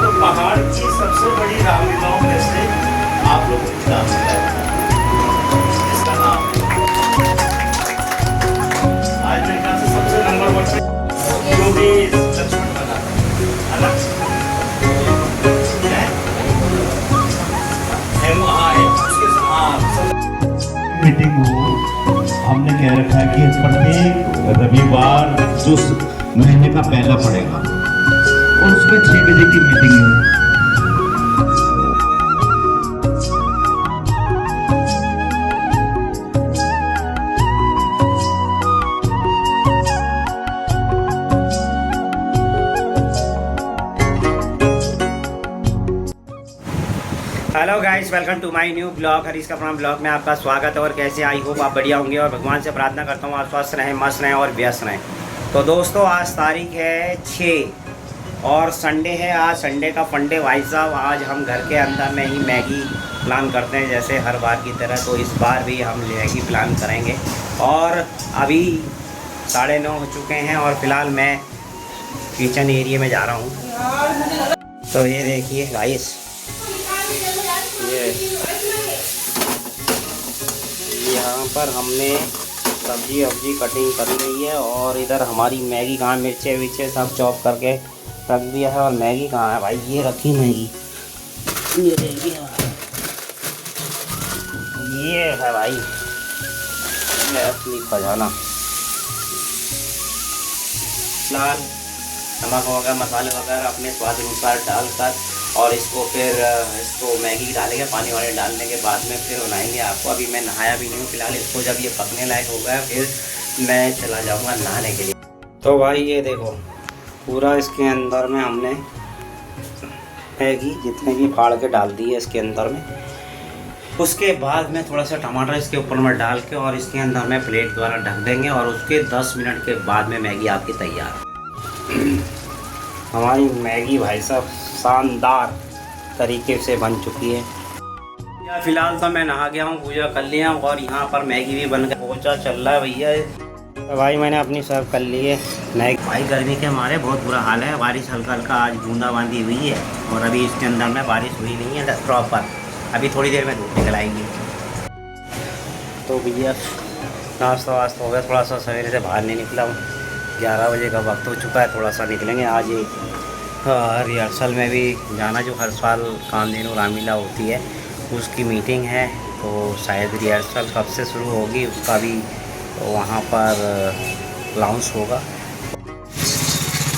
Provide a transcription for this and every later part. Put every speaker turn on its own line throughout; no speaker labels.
तो पहाड़ की सबसे बड़ी रामलीलाओं में से आप लोग कुछ जान सकते हैं, इसका नाम है आज मेरे ख्याल से सबसे नंबर 1 पे जो भी लक्ष्मण बना अलग मीटिंग हो। हमने कह रखा है कि प्रत्येक रविवार जो महीने का पहला पड़ेगा और उसमें 6 बजे की मीटिंग है।
Hello guys, welcome to my new blog. Harish का अपना ब्लॉग में आपका स्वागत है। और कैसे आई होप आप बढ़िया होंगे और भगवान से प्रार्थना करता हूँ आप स्वस्थ रहें, मस्त रहें और व्यस्त रहें। तो दोस्तों, आज तारीख है 6 और संडे है। आज संडे का फंडे भाई साहब। आज हम घर के अंदर में ही मैगी प्लान करते हैं जैसे हर बार की तरह। तो इस बार भी हम मैगी प्लान करेंगे। और अभी 9:30 हो चुके हैं और फिलहाल मैं किचन एरिया में जा रहा हूँ। तो ये देखिए गाइस, यहाँ पर हमने सब्जी वब्जी कटिंग कर ली है और इधर हमारी मैगी कहाँ, मिर्चे विर्चे सब चॉप करके रख दिया है। और मैगी कहाँ है भाई? ये रखी मैगी, ये देखिए, ये है भाई ये असली खजाना। लाल नमक वगैरह मसाले वगैरह अपने स्वाद अनुसार डालकर और इसको मैगी डालेंगे। पानी वाले डालने के बाद में फिर बनाएंगे आपको। अभी मैं नहाया भी नहीं हूँ फिलहाल। इसको जब ये पकने लायक हो गया फिर मैं चला जाऊँगा नहाने के लिए। तो भाई ये देखो, पूरा इसके अंदर में हमने मैगी जितने भी फाड़ के डाल दी है इसके अंदर में। उसके बाद में थोड़ा सा टमाटर इसके ऊपर में डाल के और इसके अंदर में प्लेट द्वारा ढक देंगे और उसके 10 मिनट के बाद में मैगी आपकी तैयार। हमारी मैगी भाई साहब शानदार तरीके से बन चुकी है। फिलहाल तो मैं नहा गया हूँ, पूजा कर लिया हूँ और यहाँ पर मैगी भी बन गया। पोछा चल रहा है भैया। तो भाई मैंने अपनी सर्व कर ली है मैगी। भाई गर्मी के हमारे बहुत बुरा हाल है। बारिश हल्का हल्का आज बूंदाबांदी हुई है और अभी इसके अंदर में बारिश हुई नहीं है प्रॉपर। अभी थोड़ी देर में धूप निकल आएगी। तो भैया नाश्ता वास्ता हो गया। थोड़ा सा सवेरे से बाहर नहीं निकला हूँ। 11 बजे का वक्त हो चुका है। थोड़ा सा निकलेंगे आज ही। रिहर्सल में भी जाना, जो हर साल कामधेनु रामलीला होती है उसकी मीटिंग है। तो शायद रिहर्सल कब से शुरू होगी उसका भी वहाँ पर अनाउंस होगा।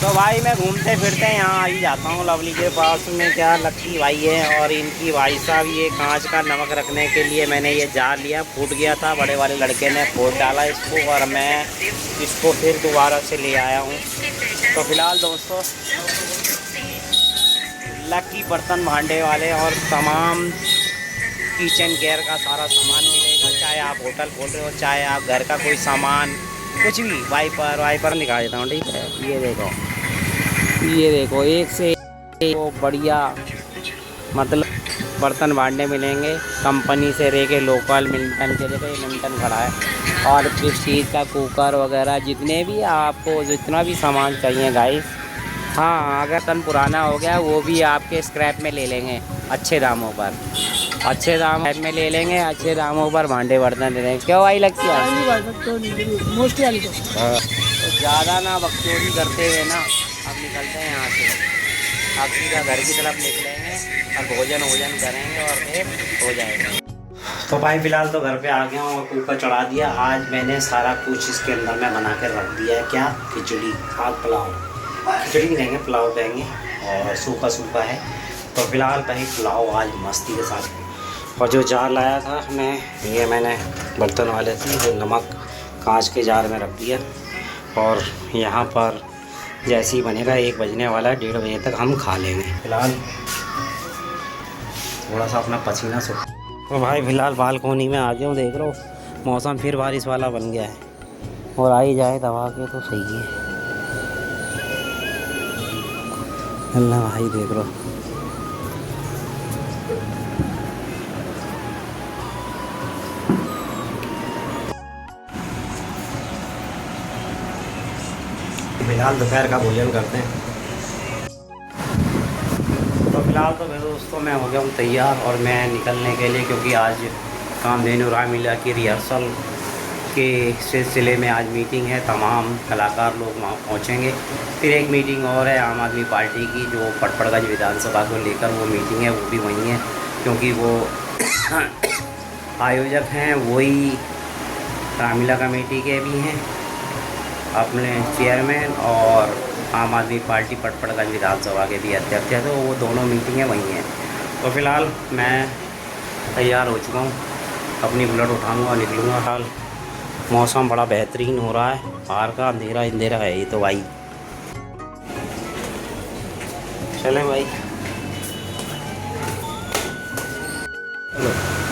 तो भाई मैं घूमते फिरते यहाँ आ ही जाता हूँ। लवली के पास में क्या लक्की भाई है और इनकी भाई साहब ये कांच का नमक रखने के लिए मैंने ये जार लिया। फूट गया था, बड़े वाले लड़के ने फोड़ डाला इसको और मैं इसको फिर दोबारा से ले आया हूँ। तो फिलहाल दोस्तों, लक्की बर्तन भांडे वाले और तमाम किचन केयर का सारा सामान मिलेगा। चाहे आप होटल खोल रहे हो, चाहे आप घर का कोई सामान, कुछ भी। वाइपर निकाल देता हूँ, ठीक है। ये देखो एक से एक बढ़िया मतलब बर्तन भांडे मिलेंगे कंपनी से। रेके लोकल मिल्टन के लिए मिल्टन खड़ा है और किस चीज़ का कुकर वगैरह जितने भी आपको जितना भी सामान चाहिए गाइस। हाँ, अगर तन पुराना हो गया वो भी आपके स्क्रैप में ले लेंगे अच्छे दामों पर। अच्छे दाम में ले लेंगे, अच्छे दामों पर भांडे बर्तन दे देंगे। क्यों भाई लगती है मोस्टली वाली तो ज़्यादा ना बकचोदी करते हुए ना अब निकलते हैं यहाँ से। आप सीधा घर की तरफ निकलेंगे और भोजन करेंगे और फिर हो जाएगा। तो भाई फिलहाल तो घर पे आ गया हूँ और कुकर चढ़ा दिया। आज मैंने सारा कुछ इसके अंदर में बना कर रख दिया है। क्या? खिचड़ी, आज पुलाव। खिचड़ी नहीं कहेंगे, पुलाव कहेंगे और सूखा है। तो फिलहाल कहीं पुलाव आज मस्ती के साथ। और जो जार लाया था मैंने बर्तन वाले से जो नमक कांच के जार में रख दिया। और यहाँ पर जैसे ही बनेगा 1 बजने वाला है, 1:30 बजे तक हम खा लेंगे। फिलहाल थोड़ा सा अपना पसीना सूख। तो भाई फिलहाल बालकोनी में आ गया हूँ। देख रहा हूँ मौसम फिर बारिश वाला बन गया है और आ ही जाए दबा के तो सही है। अल्लाह भाई देख लो, फिलहाल दोपहर का भोजन करते हैं। फिलहाल तो मेरे दोस्तों मैं हो गया हूँ तैयार और मैं निकलने के लिए, क्योंकि आज कामधेनु रामलीला की रिहर्सल के सिलसिले में आज मीटिंग है। तमाम कलाकार लोग वहाँ पहुँचेंगे। फिर एक मीटिंग और है आम आदमी पार्टी की, जो पटपड़गंज विधानसभा को लेकर वो मीटिंग है, वो भी वहीं है, क्योंकि वो आयोजक हैं वही रामलीला कमेटी के भी हैं, अपने चेयरमैन, और आम आदमी पार्टी पटपड़गंज विधानसभा के भी अध्यक्ष हैं, तो वो दोनों मीटिंगें वहीं हैं। तो फ़िलहाल मैं तैयार हो चुका हूँ, अपनी बुलेट उठाऊँगा और निकलूँगा। हाल मौसम बड़ा बेहतरीन हो रहा है, बाहर का अंधेरा अंधेरा है ये तो भाई। चलें भाई।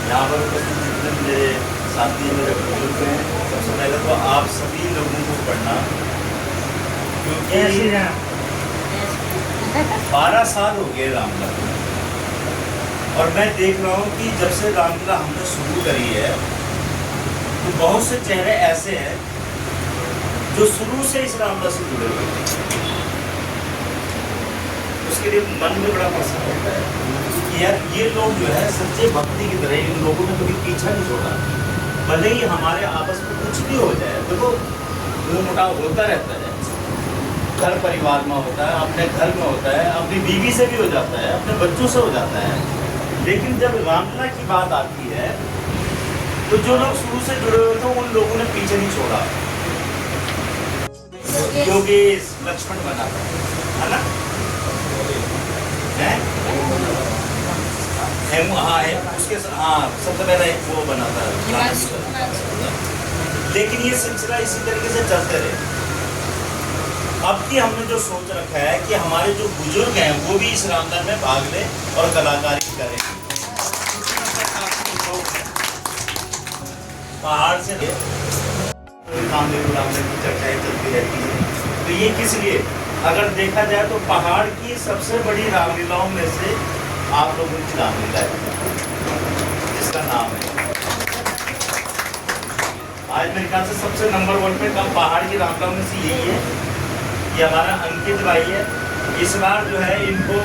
यहाँ पर जितने मेरे साथी मेरे बुजुर्ग हैं, सबसे पहले तो आप सभी लोगों को पढ़ना, क्योंकि 12 साल हो गए रामलीला, और मैं देख रहा हूँ कि जब से रामलीला हमने शुरू करी है तो बहुत से चेहरे ऐसे हैं जो शुरू से इस रामलीला से जुड़े हुए हैं। उसके लिए मन में बड़ा प्रसन्न होता है कि यार ये लोग जो है सच्चे भक्ति की तरह, इन लोगों ने कभी पीछा नहीं छोड़ा। भले ही हमारे आपस में कुछ भी हो जाए, देखो वो मुटाव होता रहता है, घर परिवार में होता है, अपने घर में होता है, अपनी बीवी से भी हो जाता है, अपने बच्चों से हो जाता है, लेकिन जब रामलीला की बात आती है तो जो लोग शुरू से जुड़े हुए थे उन लोगों ने पीछे नहीं छोड़ा, क्योंकि लक्ष्मण बना था, है ना? उसके सबसे पहले वो बना था, लेकिन ये सिलसिला इसी तरीके से चलते रहे। अब की हमने जो सोच रखा है कि हमारे जो बुजुर्ग हैं वो भी इस रामलीला में भाग लें और कलाकारी करें। पहाड़ से कामधेनु रामलीला की चर्चाएं चलती रहती है, तो ये किस लिए, अगर देखा जाए तो पहाड़ की सबसे बड़ी रामलीलाओं में से आप लोगों की रामलीला है, जिसका नाम है आज मेरे ख्याल से सबसे नंबर 1 पे कम पहाड़ की रामलीलाओं में से यही है। ये हमारा अंकित भाई है, इस बार जो है इनको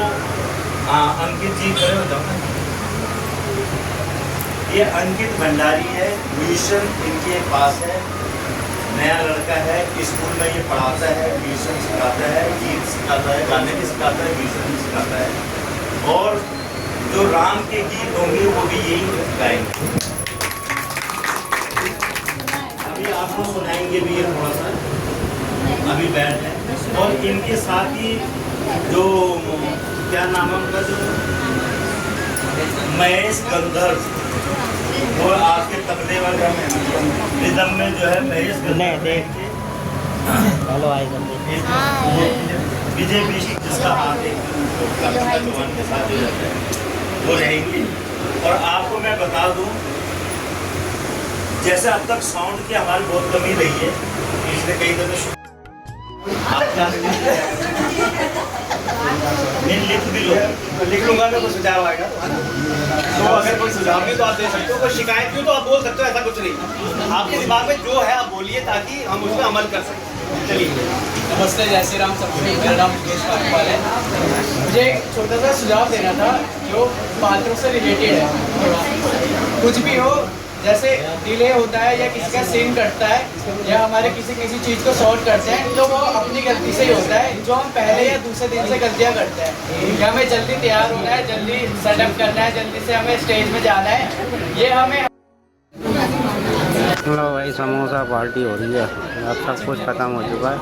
अंकित जी खड़े हो जाओ। ये अंकित भंडारी है, म्यूजिशियन इनके पास है, नया लड़का है, स्कूल में ये पढ़ाता है, म्यूजिशियन सिखाता है, गीत सिखाता है, गाने भी सिखाता है, म्यूजिशियन भी सिखाता है, और जो राम के गीत होंगे वो भी यही गाएंगे। अभी आपको सुनाएंगे भी ये थोड़ा सा, अभी बैठ है। और इनके साथ ही जो क्या नाम है उनका, जो महेश गंधर्व, वो आपके तबले वाले रिदम में जो है महेश गंधर्व, विजय बिष्ट जिसका हाथ एक चौहान के साथ हो जाता है, वो रहेंगे। और आपको मैं बता दूं, जैसे अब तक साउंड की हमारी बहुत कमी रही है, इसलिए कई दफे लिख भी लो,
लिख लूंगा मैं, कोई सुझाव आएगा तो अगर कोई सुझाव भी तो आप दे सकते हो, कोई शिकायत भी तो आप बोल सकते हो, ऐसा कुछ नहीं। आपके दिमाग में जो है आप बोलिए ताकि हम उस पर अमल कर सकें। चलिए।
नमस्ते, जय श्री राम सबको। मेरा नाम मुकेश पालीवाल है। मुझे एक छोटा सा सुझाव देना था जो बाथरूम से रिलेटेड है। कुछ भी हो, जैसे डिले होता है या किसी का सीन कटता है या हमारे किसी चीज़ को सॉर्ट करते हैं तो वो अपनी गलती से ही होता है, जो हम पहले या दूसरे दिन से गलतियाँ करते हैं। कि हमें जल्दी तैयार होना है, जल्दी सेटअप करना है, जल्दी से हमें स्टेज में जाना है, ये हमें।
लो भाई, समोसा पार्टी हो रही है, अब सब कुछ ख़त्म हो चुका है,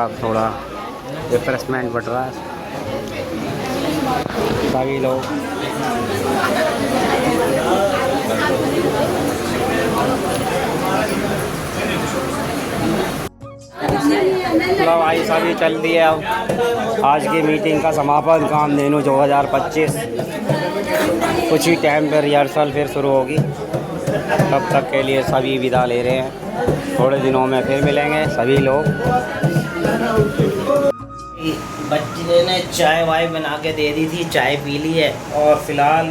अब थोड़ा रिफ्रेशमेंट बढ़ रहा है। सभी लोग लो भाई, सभी चल दिए। अब आज की मीटिंग का समापन, कामधेनु 2025, कुछ ही टाइम पर रिहर्सल फिर शुरू होगी। तब तक के लिए सभी विदा ले रहे हैं, थोड़े दिनों में फिर मिलेंगे सभी लोग। बच्चे ने चाय वाय बना के दे दी थी, चाय पी ली है, और फिलहाल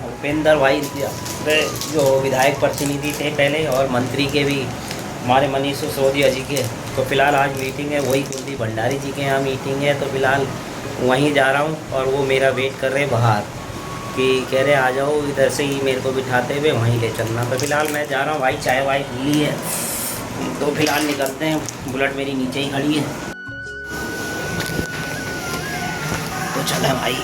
उपेंद्र भाई जो विधायक प्रतिनिधि थे पहले और मंत्री के भी, हमारे मनीष सिसोदिया जी के तो फ़िलहाल आज मीटिंग है, वही कुलदीप भंडारी जी के यहाँ मीटिंग है, तो फ़िलहाल वहीं जा रहा हूँ और वो मेरा वेट कर रहे बाहर कि कह रहे आ जाओ इधर से ही मेरे को बिठाते हुए वहीं ले चलना। तो फ़िलहाल मैं जा रहा हूँ भाई, चाय वाय पी ली है तो फ़िलहाल निकलते हैं। बुलेट मेरी नीचे ही खड़ी है तो चले भाई।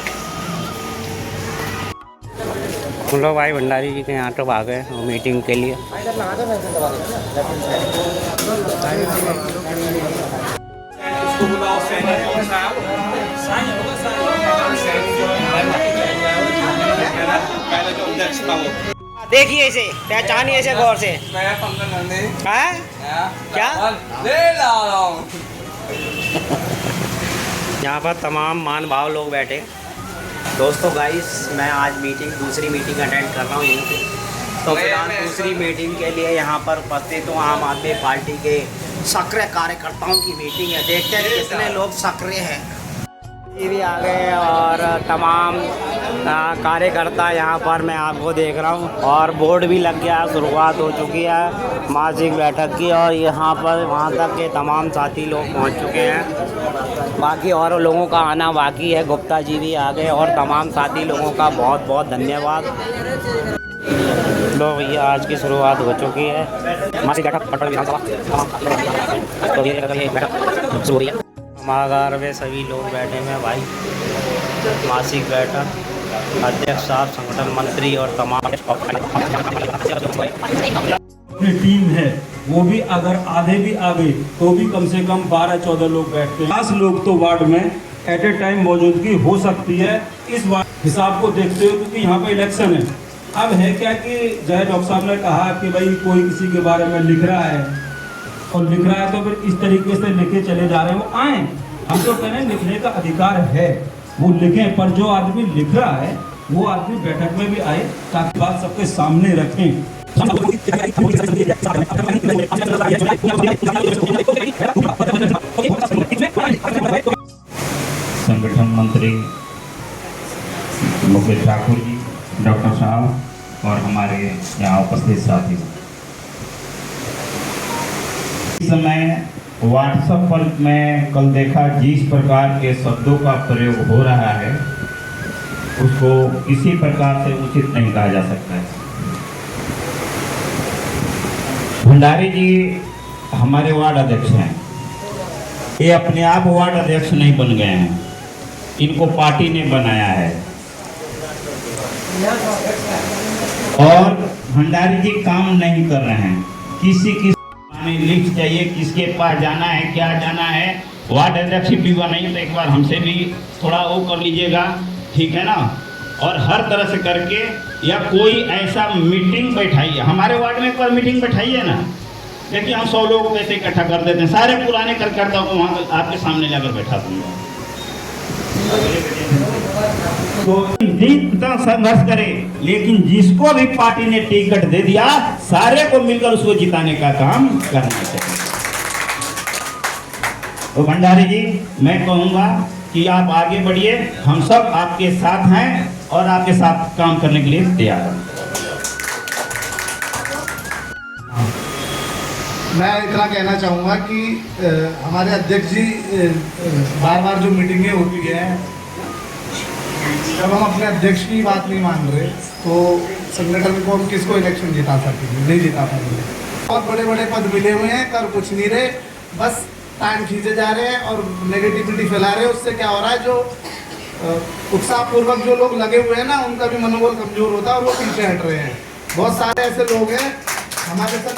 हम लोग भाई भंडारी जी के यहाँ तो आ गए मीटिंग के लिए। देखिए इसे, पहचानिए इसे गौर से। हाँ? क्या यहाँ पर तमाम मान भाव लोग बैठे। दोस्तों गाइस, मैं आज दूसरी मीटिंग अटेंड कर रहा हूँ यहीं पे। तो फिलहाल दूसरी मीटिंग के लिए यहाँ पर उपस्थित हूँ आम आदमी पार्टी के सक्रिय कार्यकर्ताओं की मीटिंग है। देखते हैं कितने लोग सक्रिय हैं। ये भी आ गए और तमाम कार्यकर्ता यहाँ पर मैं आपको देख रहा हूँ और बोर्ड भी लग गया, शुरुआत हो चुकी है मासिक बैठक की और यहाँ पर वहाँ तक के तमाम साथी लोग पहुँच चुके हैं। बाकी और लोगों का आना बाकी है। गुप्ता जी भी आ गए और तमाम साथी लोगों का बहुत बहुत धन्यवाद। लो भैया, आज की शुरुआत हो चुकी है मासिक बैठक पटना विधानसभा तो ये बैठक शुरू हो रही है। सभागार में सभी लोग बैठे हैं भाई। मासिक बैठक अध्यक्ष साहब, संगठन मंत्री और तमाम
टीम है, वो भी अगर आधे भी आ गए तो भी कम से कम 12-14 लोग बैठते हैं। 10 लोग तो वार्ड में एट ए टाइम मौजूदगी हो सकती है इस हिसाब को देखते हुए, क्योंकि यहाँ पे इलेक्शन है। अब है क्या कि जय डॉक्टर साहब ने कहा कि भाई कोई किसी के बारे में लिख रहा है और लिख रहा है तो फिर इस तरीके से लिखे चले जा रहे हैं, वो आए। हम तो कह रहे हैं लिखने का अधिकार है, वो लिखें, पर जो आदमी लिख रहा है वो आदमी बैठक में भी आए ताकि बात सबके सामने रखें।
संगठन मंत्री मुकेश ठाकुर जी, डॉक्टर साहब और हमारे यहाँ उपस्थित साथी, इस समय व्हाट्सएप पर मैं कल देखा जिस प्रकार के शब्दों का प्रयोग हो रहा है उसको किसी प्रकार से उचित नहीं कहा जा सकता है। भंडारी जी हमारे वार्ड अध्यक्ष हैं, ये अपने आप वार्ड अध्यक्ष नहीं बन गए हैं, इनको पार्टी ने बनाया है। और भंडारी जी काम नहीं कर रहे हैं, किसी लिस्ट चाहिए, किसके पास जाना है, क्या जाना है, वार्ड अध्यक्ष भी बनाइए तो एक बार हमसे भी थोड़ा वो कर लीजिएगा, ठीक है ना। और हर तरह से करके या कोई ऐसा मीटिंग बैठाइए, हमारे वार्ड में एक बार मीटिंग बैठाइए ना, देखिए हम 100 लोगों को ऐसे इकट्ठा कर देते हैं, सारे पुराने कार्यकर्ताओं को वहाँ आपके सामने जाकर बैठा दूंगा। तो इतना संघर्ष करे, लेकिन जिसको भी पार्टी ने टिकट दे दिया सारे को मिलकर उसको जिताने का काम करना चाहिए। तो भंडारी जी मैं कहूँगा कि आप आगे बढ़िए, हम सब आपके साथ हैं और आपके साथ काम करने के लिए तैयार हैं।
मैं इतना कहना चाहूँगा कि हमारे अध्यक्ष जी बार बार जो मीटिंगें होती हैं, जब हम अपने अध्यक्ष की बात नहीं मान रहे तो संगठन को हम किसको इलेक्शन जिता सकेंगे, नहीं जिता पाएंगे। बहुत बड़े बड़े पद मिले हुए हैं, कर कुछ नहीं रहे, बस टाइम खींचे जा रहे हैं और नेगेटिविटी फैला रहे हैं। उससे क्या हो रहा है, जो उत्साहपूर्वक जो लोग लगे हुए हैं ना, उनका भी मनोबल कमजोर होता है और वो पीछे हट रहे हैं। बहुत सारे ऐसे लोग हैं हमारे साथ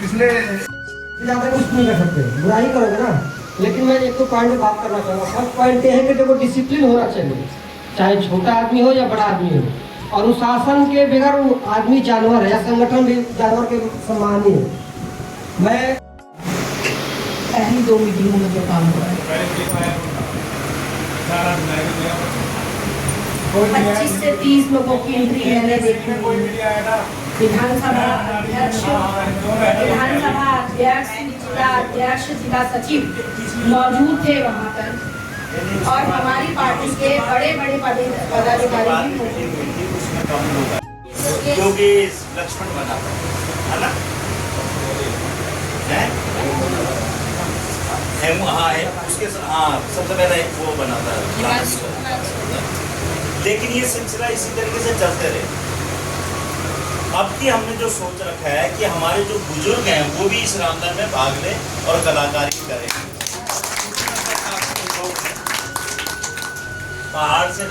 पिछले
ज़्यादा कुछ नहीं कर सकते, बुराई करोगे ना। लेकिन मैं एक तो पॉइंट बात करना चाहूँगा। फर्स्ट पॉइंट ये है कि देखो डिसिप्लिन होना चाहिए, चाहे छोटा आदमी हो या बड़ा आदमी हो। और अनुशासन के बगैर वो आदमी जानवर है या संगठन भी जानवर के समान ही है। मैं
पहली 2 मीटिंगों में जो काम हुआ है 25 से 30 लोगों की एंट्री मैंने देखने को विधानसभा अध्यक्ष, जिला सचिव मौजूद थे वहाँ पर और हमारी पार्टी के बड़े बड़े पदाधिकारी भी मौजूद थे।
जो कि लक्ष्मण बना है ना। हाँ है उसके हाँ सबसे पहले वो बना था, लेकिन ये सिलसिला इसी तरीके से चलते रहे। अब की हमने जो सोच रखा है कि हमारे जो बुजुर्ग हैं वो भी इस रामधन में भाग लें और कलाकारी करें। पहाड़ से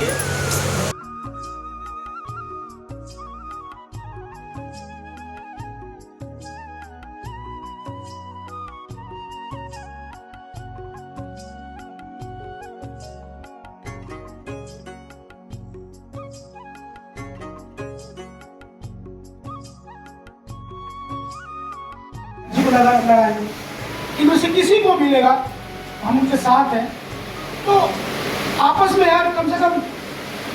लड़ाएंगे, इनमें से किसी को मिलेगा हम उनके साथ हैं। तो आपस में यार कम से कम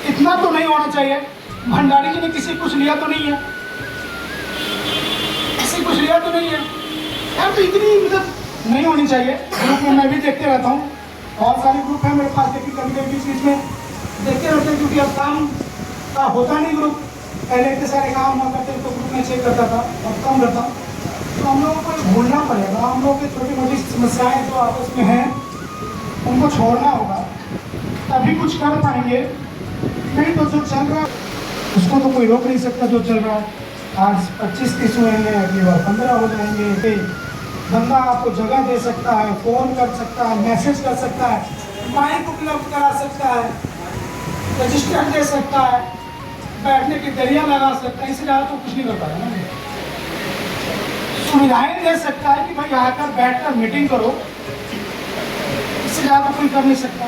इतना तो नहीं होना चाहिए, भंडारी जी ने किसी कुछ लिया तो नहीं है, किसी कुछ लिया तो नहीं है यार, तो इतनी मतलब नहीं होनी चाहिए। ग्रुप में मैं भी देखते रहता हूँ, बहुत सारे ग्रुप हैं मेरे पास, लेकिन कभी कभी बीच में देखते रहते हैं, क्योंकि अब काम का होता नहीं ग्रुप। पहले इतने सारे काम हुआ करते तो ग्रुप में चेक करता था, अब कम रहता। तो हम लोगों को भूलना पड़ेगा, हम लोग की छोटी मोटी समस्याएं जो आपस में हैं उनको छोड़ना होगा, तभी कुछ कर पाएंगे। नहीं तो जो चल रहा है उसको तो कोई रोक नहीं सकता। जो चल रहा है आज 25-30 हुए हैं, अगली बार 15 हो जाएंगे। बंदा आपको जगह दे सकता है, फ़ोन कर सकता है, मैसेज कर सकता है, माइक उपलब्ध करा सकता है, रजिस्टर दे सकता है, बैठने की दरिया लगा सकता है, इससे ज़्यादा तो कुछ नहीं कर पाएगा ना। सुविधाएं दे सकता है कि भाई आकर बैठकर मीटिंग करो, इससे ज़्यादा कोई कर नहीं सकता।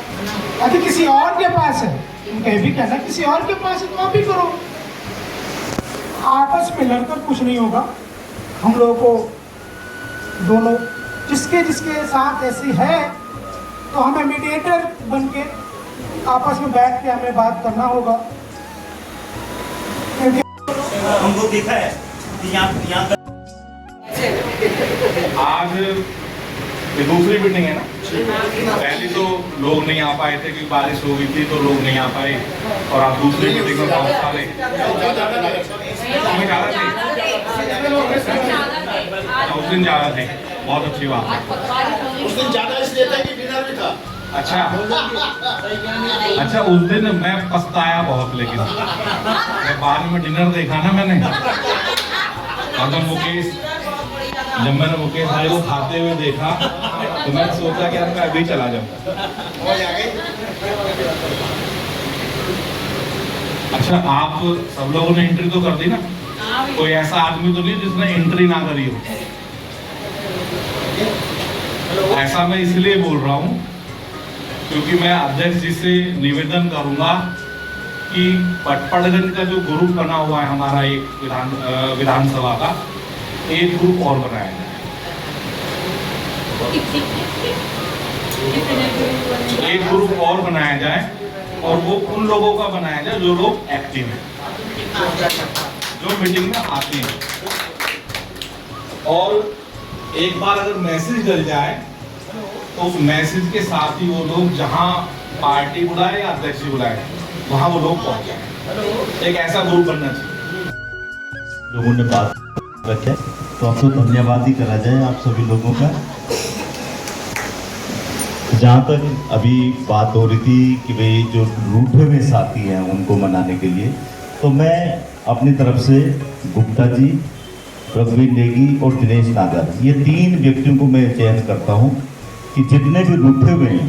यदि किसी और के पास है, उनका भी कहना किसी और के पास है तो आप भी करो। आपस में लड़कर कुछ नहीं होगा। हम लोगों को दोनों जिसके जिसके साथ ऐसी है तो हमें मीडिएटर बन के आपस में बैठ के हमें बात करना होगा।
हमको देखा है कि यहाँ
आज ये दूसरी मीटिंग है ना, पहले तो लोग नहीं आ पाए थे क्योंकि बारिश हो गई थी तो लोग नहीं आ पाए, और आप दूसरी मीटिंग में बहुत सारे उस दिन ज़्यादा थे। बहुत अच्छी बात है।
उस दिन ज़्यादा इसलिए था कि डिनर भी था।
अच्छा उस दिन मैं पछताया बहुत, लेकिन बाद में डिनर देखा ना मैंने, अगर मुकेश जब मैंने मुकेश भाई को खाते हुए देखा तो मैंने सोचा कि यार मैं अभी चला जाऊँ। अच्छा आप सब लोगों ने एंट्री तो कर दी ना, कोई ऐसा आदमी तो नहीं जिसने एंट्री ना करी हो। ऐसा मैं इसलिए बोल रहा हूँ क्योंकि मैं अध्यक्ष जी से निवेदन करूंगा कि पटपड़गंज का जो ग्रुप बना हुआ है हमारा, एक विधानसभा का एक ग्रुप और बनाया जाए। एक ग्रुप और बनाया जाए और वो उन लोगों का बनाया जाए जो लोग एक्टिव हैं, जो मीटिंग में आते हैं। और एक बार अगर मैसेज डल जाए तो उस मैसेज के साथ ही वो लोग जहां पार्टी बुलाए या अध्यक्ष बुलाए वहां वो लोग पहुंच जाए। एक ऐसा ग्रुप बनना चाहिए।
लोगों ने बात रखे तो अब तो धन्यवाद ही करा जाए आप सभी लोगों का। जहाँ तक अभी बात हो रही थी कि भाई जो रूठे हुए साथी हैं उनको मनाने के लिए, तो मैं अपनी तरफ से गुप्ता जी, रघुवीर नेगी और दिनेश नागर, ये 3 व्यक्तियों को मैं चयन करता हूँ कि जितने भी रूठे हुए हैं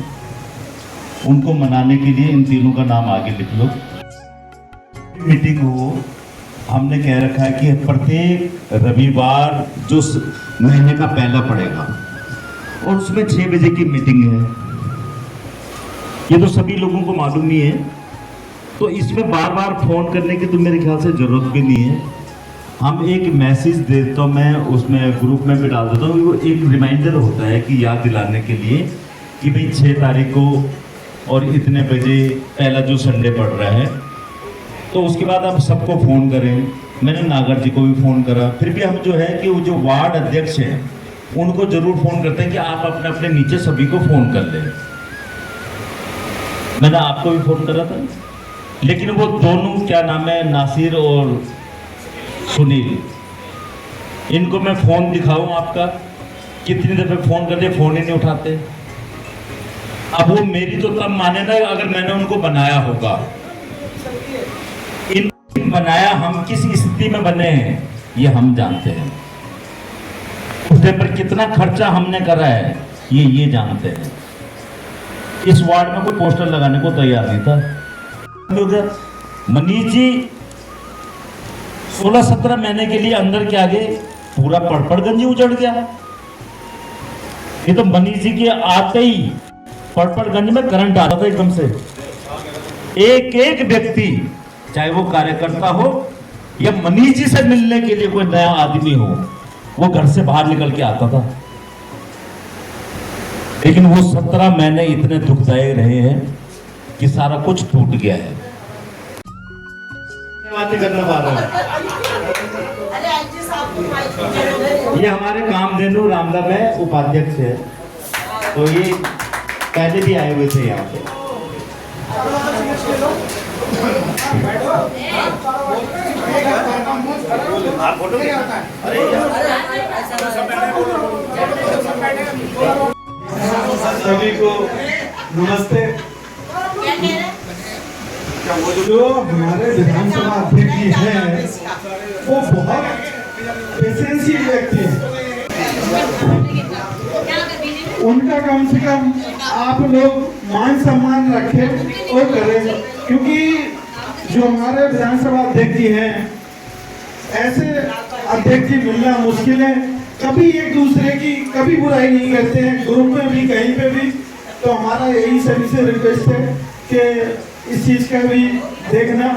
उनको मनाने के लिए इन तीनों का नाम आगे लिख लो। मीटिंग हो, हमने कह रखा है कि प्रत्येक रविवार जो महीने का पहला पड़ेगा और उसमें 6 बजे की मीटिंग है। ये तो सभी लोगों को मालूम ही है, तो इसमें बार बार फोन करने की तो मेरे ख्याल से जरूरत भी नहीं है। हम एक मैसेज देता हूँ, मैं उसमें ग्रुप में भी डाल देता हूँ, वो एक रिमाइंडर होता है कि याद दिलाने के लिए कि भाई 6 तारीख को और इतने बजे पहला जो संडे पड़ रहा है। तो उसके बाद आप सबको फ़ोन करें। मैंने नागर जी को भी फ़ोन करा, फिर भी हम जो है कि वो जो वार्ड अध्यक्ष हैं उनको ज़रूर फ़ोन करते हैं कि आप अपने अपने नीचे सभी को फ़ोन कर लें। मैंने आपको भी फ़ोन करा था, लेकिन वो दोनों क्या नाम है, नासिर और सुनील, इनको मैं फ़ोन दिखाऊं आपका, कितनी दफ़े फ़ोन करते फ़ोन ही नहीं उठाते। अब वो मेरी तो तब माने ना अगर मैंने उनको बनाया होगा। इन बनाया हम किस स्थिति में बने हैं ये हम जानते हैं। उसके पर कितना खर्चा हमने करा है ये जानते हैं। इस वार्ड में कोई पोस्टर लगाने को तैयार नहीं था। मनीष जी 16-17 महीने के लिए अंदर के आगे पूरा पड़पड़गंज ही उजड़ गया। ये तो मनीष जी के आते ही पड़पड़गंज में करंट आता था एकदम से। एक एक व्यक्ति चाहे वो कार्यकर्ता हो या मनीष जी से मिलने के लिए कोई नया आदमी हो वो घर से बाहर निकल के आता था। लेकिन वो 17 महीने इतने दुखदायक रहे हैं कि सारा कुछ टूट गया है। ये हमारे कामधेनु रामदा में उपाध्यक्ष है, तो ये पहले भी आए हुए थे यहाँ पे।
सभी को नमस्ते। जो हमारे विधानसभा अध्यक्ष जी हैं वो बहुत पेशेंसिव व्यक्ति हैं। उनका कम से कम आप लोग मान सम्मान रखें और करें, क्योंकि जो हमारे विधानसभा अध्यक्ष जी हैं ऐसे अध्यक्ष जी मिलना मुश्किल है। कभी एक दूसरे की कभी बुराई नहीं करते हैं, ग्रुप में भी कहीं पे भी। तो हमारा यही सभी से रिक्वेस्ट है कि इस चीज का भी देखना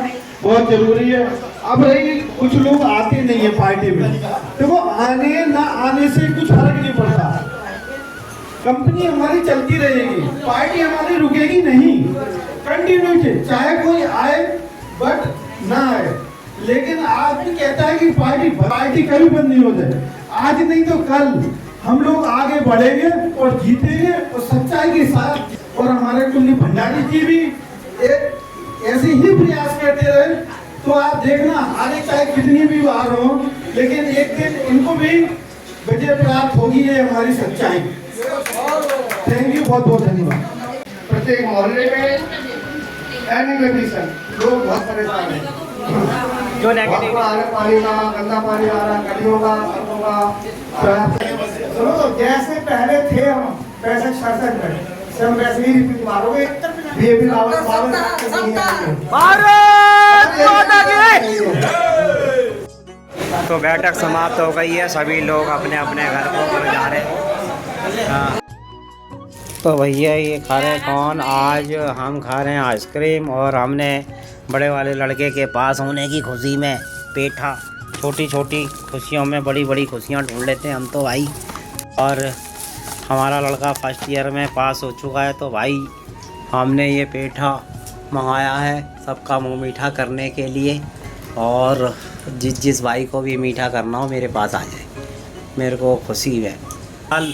बहुत जरूरी है। अब रही कुछ लोग आते नहीं है पार्टी में, तो वो आने ना आने से कुछ फर्क नहीं पड़ता। कंपनी हमारी चलती रहेगी, पार्टी हमारी रुकेगी नहीं, कंटिन्यू चाहे कोई आए बट ना आए। लेकिन आदमी कहता है कि पार्टी कभी बंद नहीं हो जाए। आज नहीं तो कल हम लोग आगे बढ़ेंगे और जीतेंगे और सच्चाई के साथ। और हमारे कुल्ली भंडारी जी भी एक ऐसे ही प्रयास करते रहे, तो आप देखना आगे चाहे कितनी भी बार हो, लेकिन एक दिन इनको भी विजय प्राप्त होगी। ये हमारी सच्चाई। थैंक यू, बहुत बहुत धन्यवाद।
प्रत्येक मोहल्ले में एनिमेशन लोग बहुत परेशान हैं।
जो नेगेटिव
पानी का गंदा पानी आ रहा, गलियों का, सड़कों का। सुनो, जैसे पहले थे हम वैसे 66 में हम वैसे ही रिपीट मारोगे।
तो बैठक समाप्त हो गई है, सभी लोग अपने अपने घर को जा रहे हैं। हाँ। तो भैया ये खा रहे कौन? आज हम खा रहे हैं आइसक्रीम, और हमने बड़े वाले लड़के के पास होने की खुशी में पेठा। छोटी छोटी खुशियों में बड़ी बड़ी खुशियाँ ढूंढ लेते हैं हम तो भाई। और हमारा लड़का फर्स्ट ईयर में पास हो चुका है, तो भाई हमने ये पेठा मंगाया है सबका मुँह मीठा करने के लिए। और जिस भाई को भी मीठा करना हो मेरे पास आ जाए, मेरे को खुशी है। कल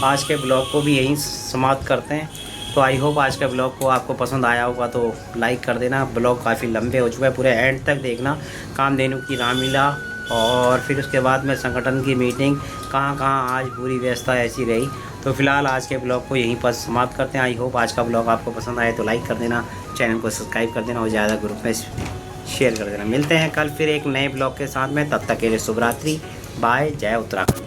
आज के ब्लॉग को भी यहीं समाप्त करते हैं। तो आई होप आज के ब्लॉग को आपको पसंद आया होगा, तो लाइक कर देना। ब्लॉग काफ़ी लंबे हो चुके हैं, पूरे एंड तक देखना। कामधेनु की रामलीला और फिर उसके बाद में संगठन की मीटिंग, कहाँ आज पूरी व्यवस्था ऐसी रही। तो फिलहाल आज के ब्लॉग को यहीं पर समाप्त करते हैं। आई होप आज का ब्लॉग आपको पसंद आए तो लाइक कर देना, चैनल को सब्सक्राइब कर देना और ज़्यादा ग्रुप में शेयर कर देना। मिलते हैं कल फिर एक नए ब्लॉग के साथ में, तब तक के लिए शुभ रात्रि, बाय, जय उत्तराखंड।